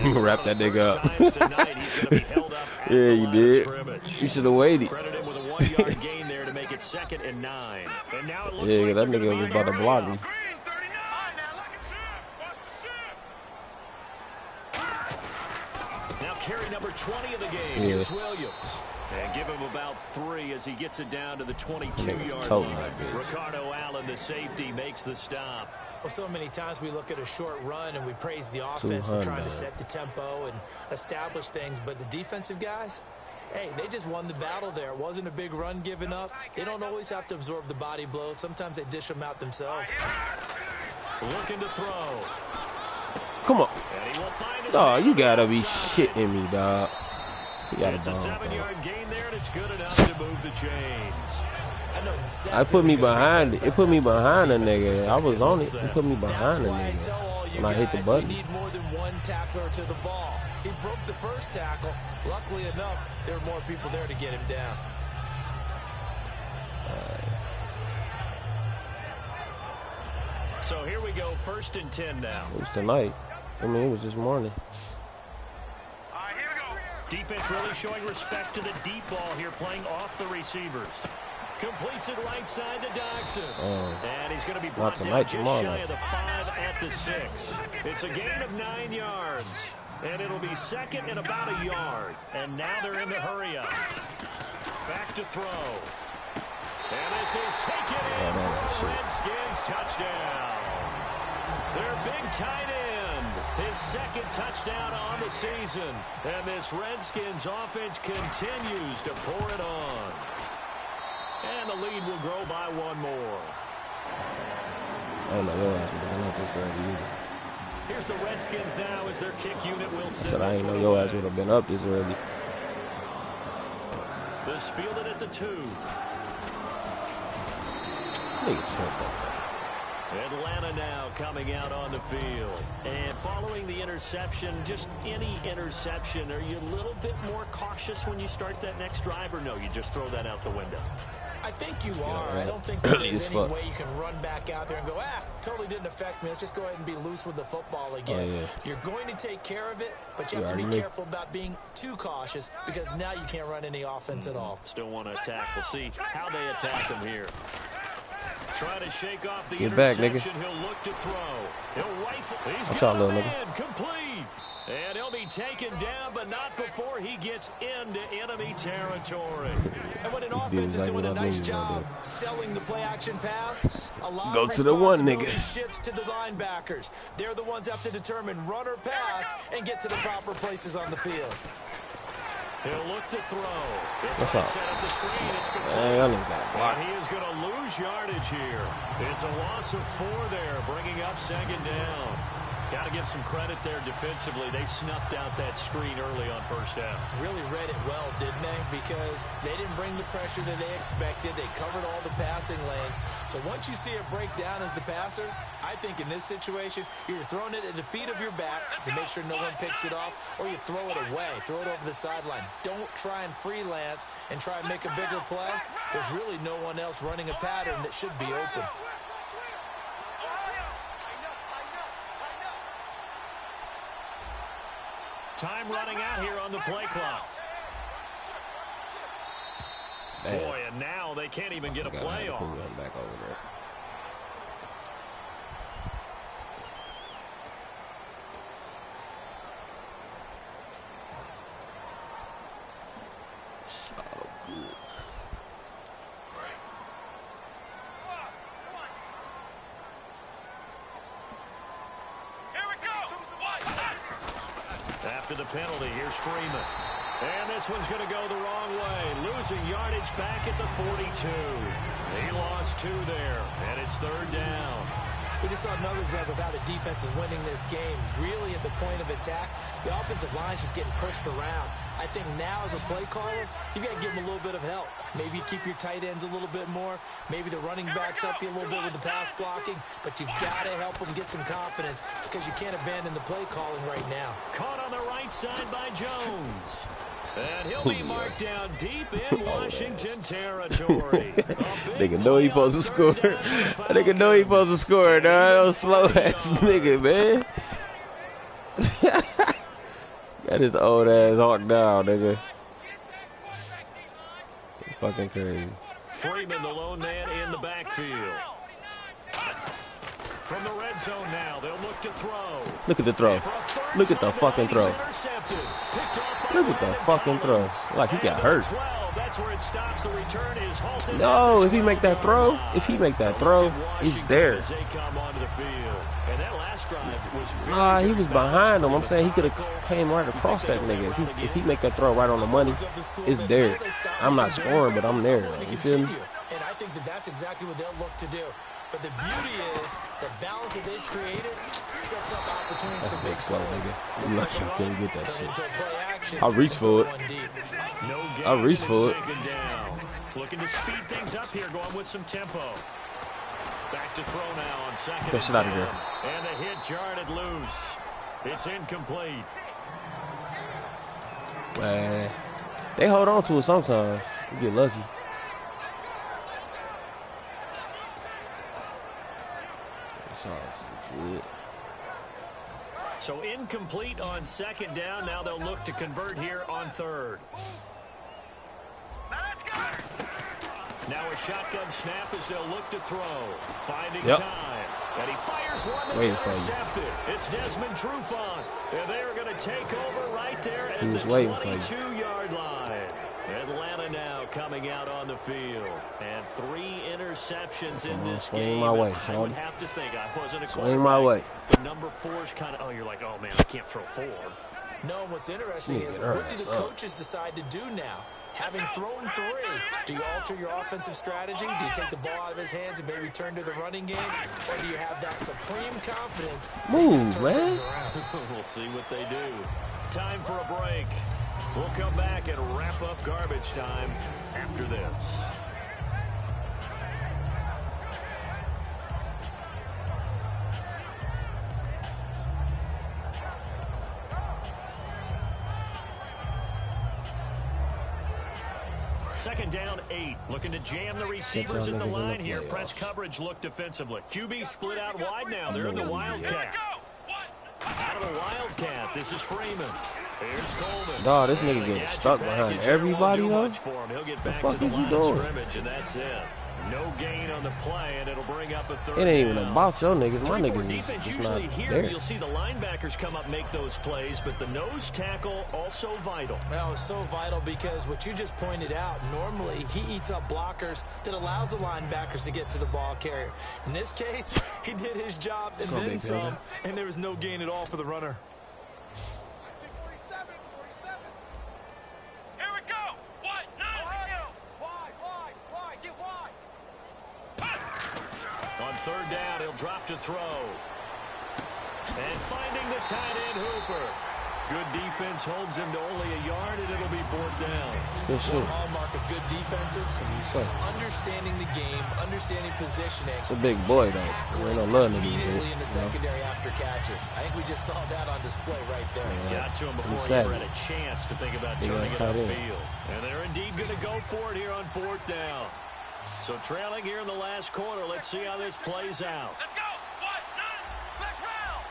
You can wrap that nigga up. Yeah, you did. You should have waited. Credit him with a 1-yard gain there to make it 2nd and 9. And now it looks like that nigga was about to block him. Now carry number 20 of the game. Here's Williams. And give him about 3 as he gets it down to the 22-yard line. Ricardo Allen, the safety, makes the stop. Well, so many times we look at a short run and we praise the offense for trying to set the tempo and establish things. But the defensive guys, hey, they just won the battle there. It wasn't a big run given up. They don't always have to absorb the body blows. Sometimes they dish them out themselves. Looking to throw. Come on. Oh, you gotta be shitting me, dog. It's a 7-yard gain there, and it's good enough to move the chains. I put me behind it. It put me behind the nigga. I was on it. It put me behind the nigga when I hit the button. Need more than one tackler to the ball. He broke the first tackle. Luckily enough, there were more people there to get him down. So here we go, 1st and 10 now. It was tonight. I mean, it was this morning. Here we go. Defense really showing respect to the deep ball here, playing off the receivers. Completes it right side to Dodson. And he's going to be brought down just shy of the 5 at the 6. It's a gain of 9 yards. And it'll be 2nd and about a yard. And now they're in the hurry up. Back to throw. And this is taken in for a Redskins touchdown. Their big tight end. His 2nd touchdown on the season. And this Redskins offense continues to pour it on. And the lead will grow by 1 more. I don't know your ass would have been up this early either. Here's the Redskins now as their kick unit will sit. I said I ain't know your ass would have been up this early. This fielded at the 2. Atlanta now coming out on the field. And following the interception, just any interception, are you a little bit more cautious when you start that next drive, or no, you just throw that out the window? I think you are. I don't think that there's any way you can run back out there and go, totally didn't affect me. Let's just go ahead and be loose with the football again. You're going to take care of it, but you have to be careful about being too cautious because now you can't run any offense at all. Still want to attack. We'll see how they attack him here. Try to shake off the interception. Back, nigga. He'll look to throw. He'll rifle. He's got a man. Complete. And he'll be taken down, but not before he gets into enemy territory. And when an offense is doing a nice job selling the play-action pass, a lot go of to the one, nigga. Shifts to the linebackers. They're the ones that have to determine run or pass and get to the proper places on the field. He'll look to throw. What's up? Set up the screen. It's and he is going to lose yardage here. It's a loss of 4 there, bringing up 2nd down. Got to give some credit there defensively. They snuffed out that screen early on 1st down. Really read it well, didn't they? Because they didn't bring the pressure that they expected. They covered all the passing lanes. So once you see it break down as the passer, I think in this situation, you're throwing it at the feet of your back to make sure no one picks it off, or you throw it away, throw it over the sideline. Don't try and freelance and try and make a bigger play. There's really no one else running a pattern that should be open. Time running out here on the play clock. Boy, and now they can't even get a play off. Back over there. So good. After the penalty, here's Freeman. And this one's going to go the wrong way. Losing yardage back at the 42. He lost 2 there, and it's 3rd down. We just saw another example of how the defense is winning this game. Really at the point of attack, the offensive line's just getting pushed around. I think now as a play caller, you've got to give them a little bit of help. Maybe keep your tight ends a little bit more. Maybe the running backs help you a little bit with the pass blocking. But you've got to help them get some confidence because you can't abandon the play calling right now. Caught on the right side by Jones. And he'll be marked down deep in Washington territory. Nigga know he supposed to score. Nigga know he supposed to score, dog. Slow ass nigga, man. Got his old ass hawk down, nigga. It's fucking crazy. Freeman, the lone man in the backfield. From the red zone now, they'll look to throw. Look at the throw. Look at the fucking throw. Look at that fucking throw. Like he got hurt. That's where it stops. The return is halted. No, if he make that throw, he's there. Nah, he was behind him. I'm saying he could have came right across that nigga. If he make that throw right on the money, it's there. I'm not scoring, but I'm there. You feel me? And I think that's exactly what they'll look to do. But the beauty is the balance that they've created sets up opportunities for big slow nigga. I'm not sure I couldn't get that shit. I'll reach for it. I'll reach for it. Looking to speed things up here, going with some tempo. Back to throw now on second. Get that shit out of here. And the hit jarred it loose. It's incomplete. Man, they hold on to it sometimes. You get lucky. Good. So incomplete on second down. Now they'll look to convert here on third. Now a shotgun snap as they'll look to throw. Finding time. And he fires one that's intercepted. It's Desmond Trufant. And they're going to take over right there at the 22-yard line. Atlanta now coming out on the field. And 3 interceptions in this game. My way, I would have to think I wasn't a swing my way. The number 4 is kind of, oh, you're like, oh, man, I can't throw 4. No, what's interesting is what do the coaches decide to do now? Having thrown 3, do you alter your offensive strategy? Do you take the ball out of his hands and maybe turn to the running game? Or do you have that supreme confidence? Move, man. We'll see what they do. Time for a break. We'll come back and wrap up garbage time after this. Second down, 8. Looking to jam the receivers at the line here. Press coverage look defensively. QB split out wide now. They're in the Wildcat. Out of the Wildcat, this is Freeman. Here's Coleman. Dawg, this nigga getting stuck behind everybody, though. He'll get The back fuck to the is he line doing? scrimmage, and that's it. No gain on the play, and it'll bring up a third It ain't even down. about your niggas. My niggas defense is usually not here. there. You'll see the linebackers come up, make those plays, but the nose tackle also vital. Well, it's so vital because what you just pointed out, normally he eats up blockers that allows the linebackers to get to the ball carrier. In this case, he did his job and then some, and there was no gain at all for the runner. Third down, he'll drop to throw. And finding the tight end Hooper. Good defense holds him to only a yard, and it'll be 4th down. Good shit. One hallmark of good defenses is understanding the game, understanding positioning. It's a big boy, though. There ain't no love in immediately in the secondary after catches. I think we just saw that on display right there. Got to him before he ever had a chance to think about turning it upfield. And they're indeed going to go for it here on 4th down. So trailing here in the last quarter. Let's see how this plays out. Let's go. 1, 9, let's round.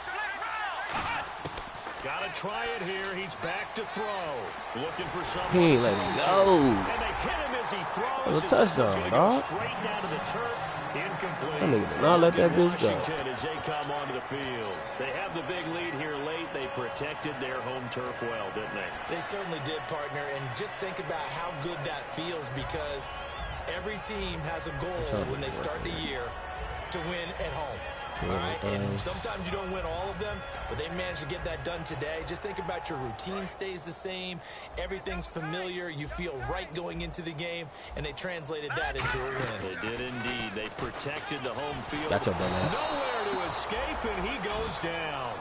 Got to try it here. He's back to throw. Looking for something. He ain't letting it go. And they hit him as he throws. That's a touchdown, dog. Straight down to the turf. Incomplete. That nigga did not let that bitch go. Washington as they come onto the field. They have the big lead here late. They protected their home turf well, didn't they? They certainly did, partner. And just think about how good that feels because every team has a goal when they start the year to win at home. All right, and sometimes you don't win all of them, but they managed to get that done today. Just think about your routine stays the same. Everything's familiar. You feel right going into the game, and they translated that into a win. They did indeed. They protected the home field. That's a dumbass. Nowhere to escape, and he goes down.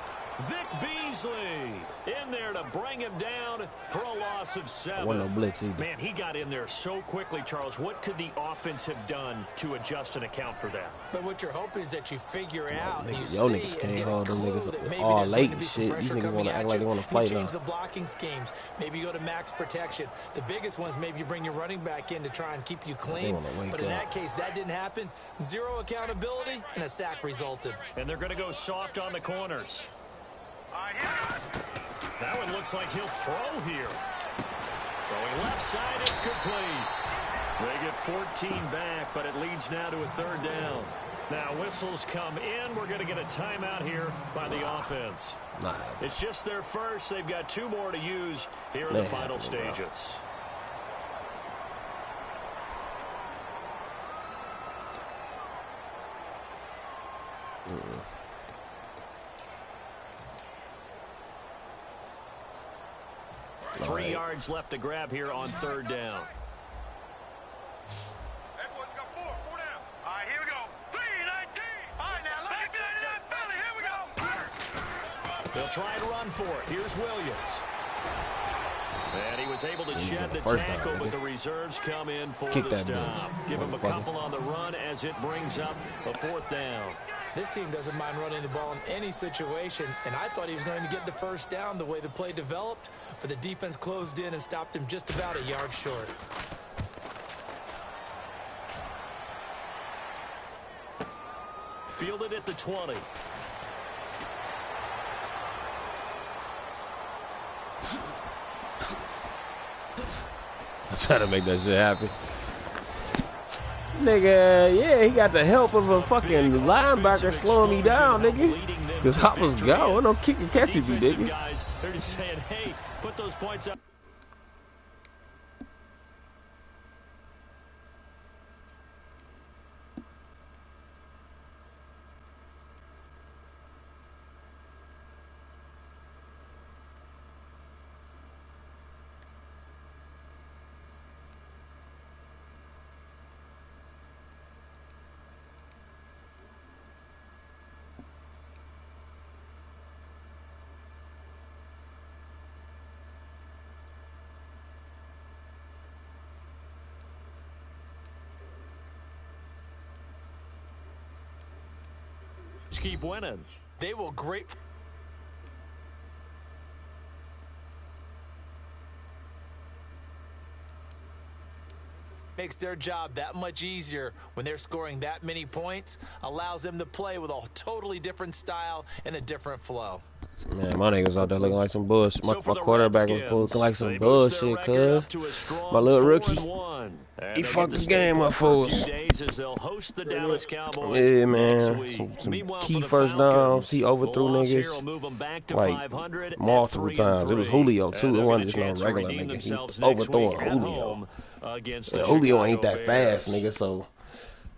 Vic Beasley in there to bring him down for a loss of 7. Wasn't no blitz either. Man, he got in there so quickly, Charles. What could the offense have done to adjust and account for that? But what you're hoping is that you figure out, and you Yo see niggas and can't get hold a them clue niggas that maybe all there's late going to and be some shit. These pressure niggas coming want to at act like they you. want to play You now. change the blocking schemes. Maybe you go to max protection. The biggest one is maybe you bring your running back in to try and keep you clean. But in that case, that didn't happen. 0 accountability, and a sack resulted. And they're going to go soft on the corners. That one looks like he'll throw here. Throwing left side is complete. They get 14 back, but it leads now to a 3rd down. Now whistles come in. We're going to get a timeout here by the offense. Nah. It's just their first. They've got 2 more to use here in the final stages. Mm-mm. 3 yards left to grab here on 3rd down. All right, here we go. 3-19. All right, now look at that, Philly. Here we go. They'll try and run for it. Here's Williams. And he was able to shed the tackle, but the reserves come in for the stop. Give him a couple on the run as it brings up a 4th down. This team doesn't mind running the ball in any situation, and I thought he was going to get the 1st down the way the play developed, but the defense closed in and stopped him just about a yard short. Fielded at the 20. I try to make that shit happen. Nigga, yeah, he got the help of a fucking linebacker slowing me down, nigga. Because I was going, no kick and catch me, nigga. They're just saying, hey, put those points up. Keep winning. They will great. Makes their job that much easier when they're scoring that many points, allows them to play with a totally different style and a different flow. Man, my niggas out there looking like some bullshit. My quarterback was looking like some bullshit, cuz. My little rookie. He fucked the game up for us. Yeah, man. Some key 1st downs. He overthrew niggas like multiple times. It was Julio, too. It wasn't just no regular nigga. He overthrowing Julio. Julio ain't that fast, nigga, so...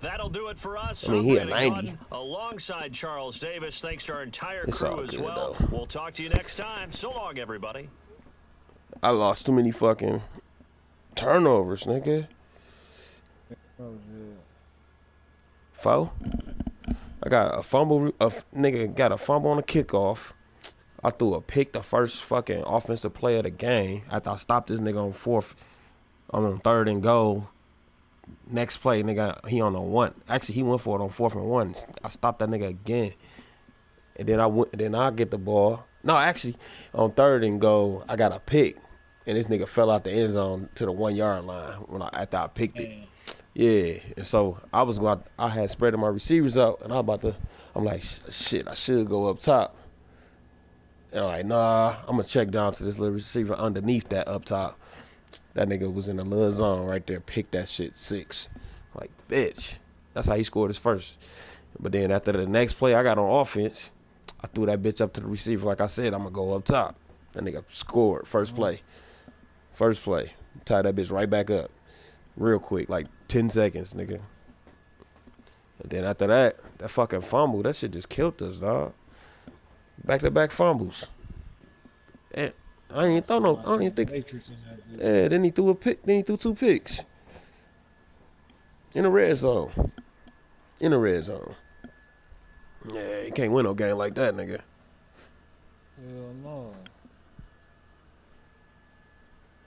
That'll do it for us. I mean, he a 90. Alongside Charles Davis, thanks to our entire crew as well. Though. We'll talk to you next time. So long, everybody. I lost too many fucking turnovers, nigga. Foul? I got a fumble. Nigga got a fumble on the kickoff. I threw a pick the first fucking offensive play of the game after I stopped this nigga on 3rd and goal. Next play, nigga, he on a 1. Actually, he went for it on 4th and 1. I stopped that nigga again, and then I get the ball. No, actually, on 3rd and goal, I got a pick, and this nigga fell out the end zone to the 1 yard line after I picked it. Yeah, and so I had spread my receivers out, and I'm like, shit, I should go up top. And I'm like, nah, I'm gonna check down to this little receiver underneath that up top. That nigga was in the little zone right there, picked that shit 6. Like, bitch. That's how he scored his first. But then after the next play I got on offense, I threw that bitch up to the receiver. Like I said, I'm going to go up top. That nigga scored first play. First play. Tie that bitch right back up. Real quick, like 10 seconds, nigga. And then after that fucking fumble, that shit just killed us, dog. Back-to-back fumbles. And I didn't even throw no. I don't even think. Yeah, then he threw a pick. Then he threw 2 picks. In the red zone. In the red zone. Yeah, you can't win no game like that, nigga. Hell no.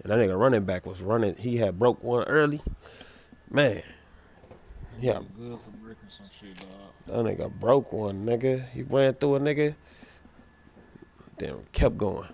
And that nigga running back was running. He had broke one early. Man. Yeah. Good for breaking some shit, dog. That nigga broke one, nigga. He ran through a nigga. Then kept going.